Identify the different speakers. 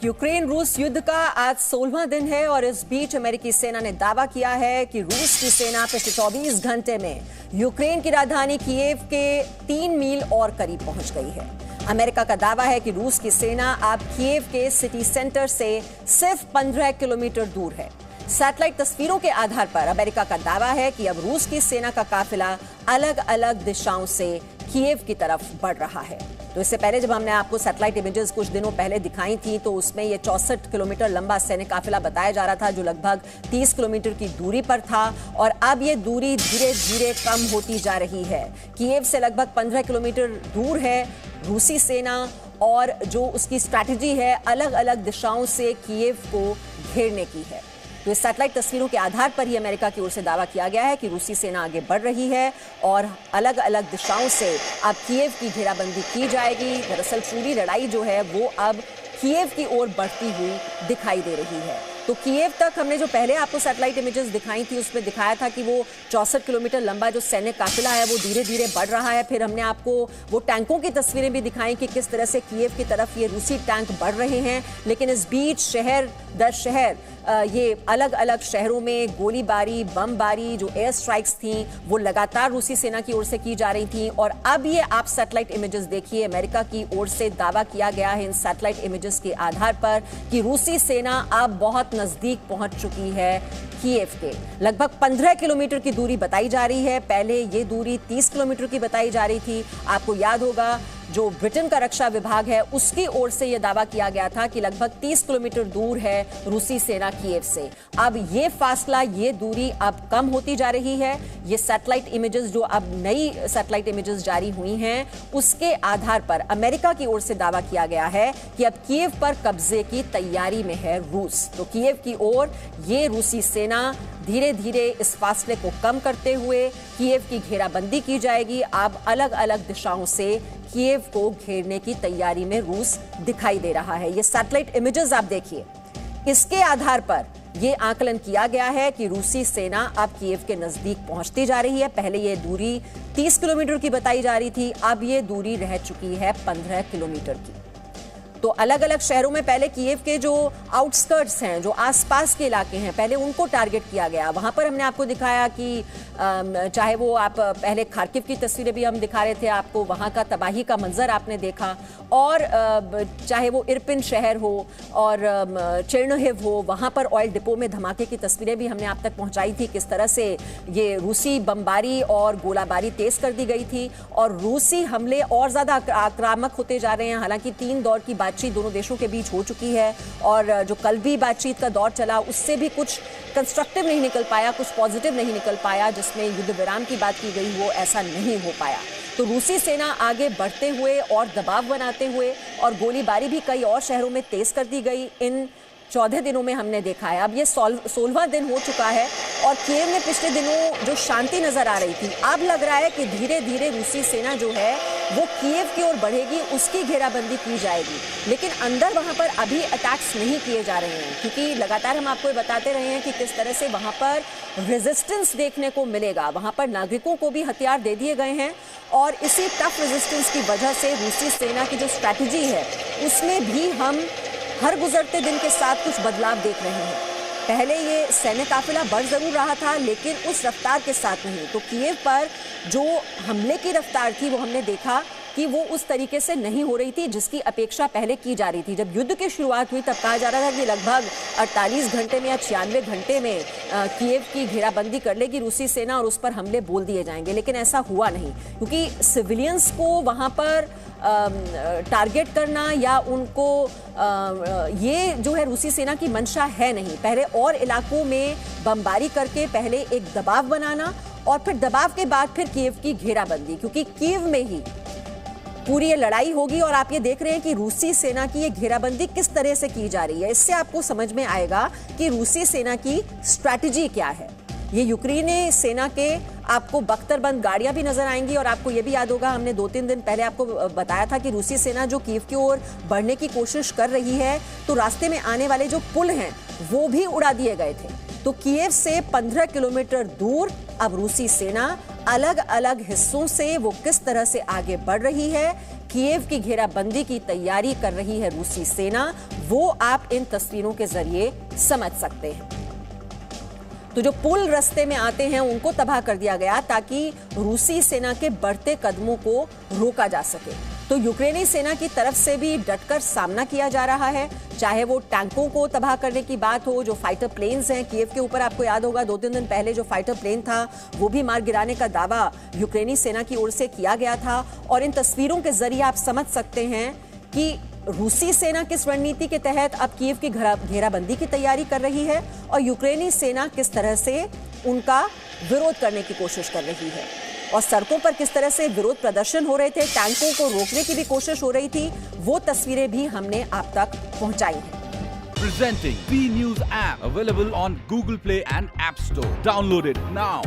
Speaker 1: Ukraine रूस युद्ध का आज 16वां दिन है और इस बीच अमेरिकी सेना ने दावा किया है कि रूस की सेना पिछले 24 घंटे में यूक्रेन की राजधानी कीव के 3 मील और करीब पहुंच गई है। अमेरिका का दावा है कि रूस की सेना अब कीव के सिटी सेंटर से सिर्फ 15 किलोमीटर दूर है। सैटेलाइट तस्वीरों के आधार पर अमेरिका का दावा है कि अब रूस की सेना का काफिला अलग अलग दिशाओं से कीव की तरफ बढ़ रहा है। तो इससे पहले जब हमने आपको सैटेलाइट इमेजेस कुछ दिनों पहले दिखाई थी तो उसमें ये 64 किलोमीटर लंबा सैन्य काफिला बताया जा रहा था जो लगभग 30 किलोमीटर की दूरी पर था और अब ये दूरी धीरे धीरे कम होती जा रही है। कीव से लगभग 15 किलोमीटर दूर है रूसी सेना और जो उसकी स्ट्रैटेजी है अलग अलग दिशाओं से कीव को घेरने की है। तो इस सैटेलाइट तस्वीरों के आधार पर ही अमेरिका की ओर से दावा किया गया है कि रूसी सेना आगे बढ़ रही है और अलग अलग दिशाओं से अब कीव की घेराबंदी की जाएगी। दरअसल पूरी लड़ाई जो है वो अब कीव की ओर बढ़ती हुई दिखाई दे रही है। तो कीव तक हमने जो पहले आपको सैटेलाइट इमेजेस दिखाई थी उसमें दिखाया था कि वो 64 किलोमीटर लंबा जो सैन्य काफिला है वो धीरे धीरे बढ़ रहा है। फिर हमने आपको वो टैंकों की तस्वीरें भी दिखाई कि किस तरह से कीव की तरफ ये रूसी टैंक बढ़ रहे हैं। लेकिन इस बीच शहर दर शहर ये अलग अलग शहरों में गोलीबारी बमबारी जो एयर स्ट्राइक्स थी वो लगातार रूसी सेना की ओर से की जा रही थी। और अब ये आप सैटेलाइट इमेजेस देखिए, अमेरिका की ओर से दावा किया गया है इन सैटेलाइट इमेजेस के आधार पर कि रूसी सेना अब बहुत नजदीक पहुंच चुकी है कीव के। लगभग 15 किलोमीटर की दूरी बताई जा रही है। पहले ये दूरी 30 किलोमीटर की बताई जा रही थी। आपको याद होगा जो ब्रिटेन का रक्षा विभाग है उसकी ओर से यह दावा किया गया था कि लगभग 30 किलोमीटर दूर है रूसी सेना कीव से। अब ये फासला ये दूरी अब कम होती जा रही है। ये सैटेलाइट इमेजेस जो अब नई सैटेलाइट इमेजेस जारी हुई हैं उसके आधार पर अमेरिका की ओर से दावा किया गया है कि अब कीव पर कब्जे की तैयारी में है रूस। तो कीव की ओर ये रूसी सेना धीरे धीरे इस फासले को कम करते हुए कीव की घेराबंदी की जाएगी। अब अलग अलग दिशाओं से कीव को घेरने की तैयारी में रूस दिखाई दे रहा है। ये सैटेलाइट इमेजेस आप देखिए, इसके आधार पर ये आकलन किया गया है कि रूसी सेना अब कीव के नजदीक पहुंचती जा रही है। पहले ये दूरी 30 किलोमीटर की बताई जा रही थी, अब ये दूरी रह चुकी है 15 किलोमीटर की। तो अलग अलग शहरों में पहले कीव के जो आउटस्कर्ट्स हैं जो आसपास के इलाके हैं पहले उनको टारगेट किया गया। वहां पर हमने आपको दिखाया कि चाहे वो आप पहले खार्किव की तस्वीरें भी हम दिखा रहे थे आपको, वहां का तबाही का मंजर आपने देखा। और चाहे वो इरपिन शहर हो और चेर्नोहिव हो, वहां पर ऑयल डिपो में धमाके की तस्वीरें भी हमने आप तक पहुंचाई थी। किस तरह से ये रूसी बमबारी और गोलाबारी तेज कर दी गई थी और रूसी हमले और ज्यादा आक्रामक होते जा रहे हैं। हालांकि 3 दौर की बातचीत दोनों देशों के बीच हो चुकी है और जो कल भी बातचीत का दौर चला उससे भी कुछ कंस्ट्रक्टिव नहीं निकल पाया, कुछ पॉजिटिव नहीं निकल पाया। जिसमें युद्ध विराम की बात की गई वो ऐसा नहीं हो पाया। तो रूसी सेना आगे बढ़ते हुए और दबाव बनाते हुए और गोलीबारी भी कई और शहरों में तेज कर दी गई इन 14 दिनों में हमने देखा है। अब ये 16वां दिन हो चुका है और कीव में पिछले दिनों जो शांति नजर आ रही थी अब लग रहा है कि धीरे धीरे रूसी सेना जो है वो कीव की ओर बढ़ेगी, उसकी घेराबंदी की जाएगी। लेकिन अंदर वहां पर अभी अटैक्स नहीं किए जा रहे हैं क्योंकि लगातार हम आपको बताते रहे हैं कि किस तरह से वहां पर रेजिस्टेंस देखने को मिलेगा। वहां पर नागरिकों को भी हथियार दे दिए गए हैं और इसी टफ रेजिस्टेंस की वजह से रूसी सेना की जो स्ट्रैटेजी है उसमें भी हम हर गुजरते दिन के साथ कुछ बदलाव देख रहे हैं। पहले ये सैन्य काफिला बढ़ जरूर रहा था लेकिन उस रफ्तार के साथ नहीं। तो कीव पर जो हमले की रफ्तार थी वो हमने देखा कि वो उस तरीके से नहीं हो रही थी जिसकी अपेक्षा पहले की जा रही थी। जब युद्ध की शुरुआत हुई तब कहा जा रहा था कि लगभग 48 घंटे में या 96 घंटे में कीव की घेराबंदी कर लेगी रूसी सेना और उस पर हमले बोल दिए जाएंगे। लेकिन ऐसा हुआ नहीं क्योंकि सिविलियंस को वहां पर टारगेट करना या उनको ये जो है रूसी सेना की मंशा है नहीं। पहले और इलाकों में बमबारी करके पहले एक दबाव बनाना और फिर दबाव के बाद फिर कीव की घेराबंदी, क्योंकि कीव में ही पूरी ये लड़ाई होगी। और आप ये देख रहे हैं कि रूसी सेना की ये घेराबंदी किस तरह से की जा रही है। इससे आपको समझ में आएगा कि रूसी सेना की स्ट्रैटेजी क्या है। ये यूक्रेनी सेना के आपको बख्तरबंद गाड़ियां भी नजर आएंगी और आपको ये भी याद होगा हमने 2-3 दिन पहले आपको बताया था कि रूसी सेना जो कीव की ओर बढ़ने की कोशिश कर रही है तो रास्ते में आने वाले जो पुल हैं वो भी उड़ा दिए गए थे। तो कीव से 15 किलोमीटर दूर अब रूसी सेना अलग अलग हिस्सों से वो किस तरह से आगे बढ़ रही है, कीव की घेराबंदी की तैयारी कर रही है रूसी सेना, वो आप इन तस्वीरों के जरिए समझ सकते हैं। तो जो पुल रास्ते में आते हैं उनको तबाह कर दिया गया ताकि रूसी सेना के बढ़ते कदमों को रोका जा सके। तो यूक्रेनी सेना की तरफ से भी डटकर सामना किया जा रहा है, चाहे वो टैंकों को तबाह करने की बात हो, जो फाइटर प्लेन्स हैं कीव के ऊपर, आपको याद होगा 2-3 दिन पहले जो फाइटर प्लेन था वो भी मार गिराने का दावा यूक्रेनी सेना की ओर से किया गया था। और इन तस्वीरों के जरिए आप समझ सकते हैं कि रूसी सेना किस रणनीति के तहत अब कीव की घेराबंदी की तैयारी कर रही है और यूक्रेनी सेना किस तरह से उनका विरोध करने की कोशिश कर रही है। और सड़कों पर किस तरह से विरोध प्रदर्शन हो रहे थे, टैंकों को रोकने की भी कोशिश हो रही थी, वो तस्वीरें भी हमने आप तक पहुंचाई हैं।
Speaker 2: Presenting B News app available on Google Play and App Store. Download it now.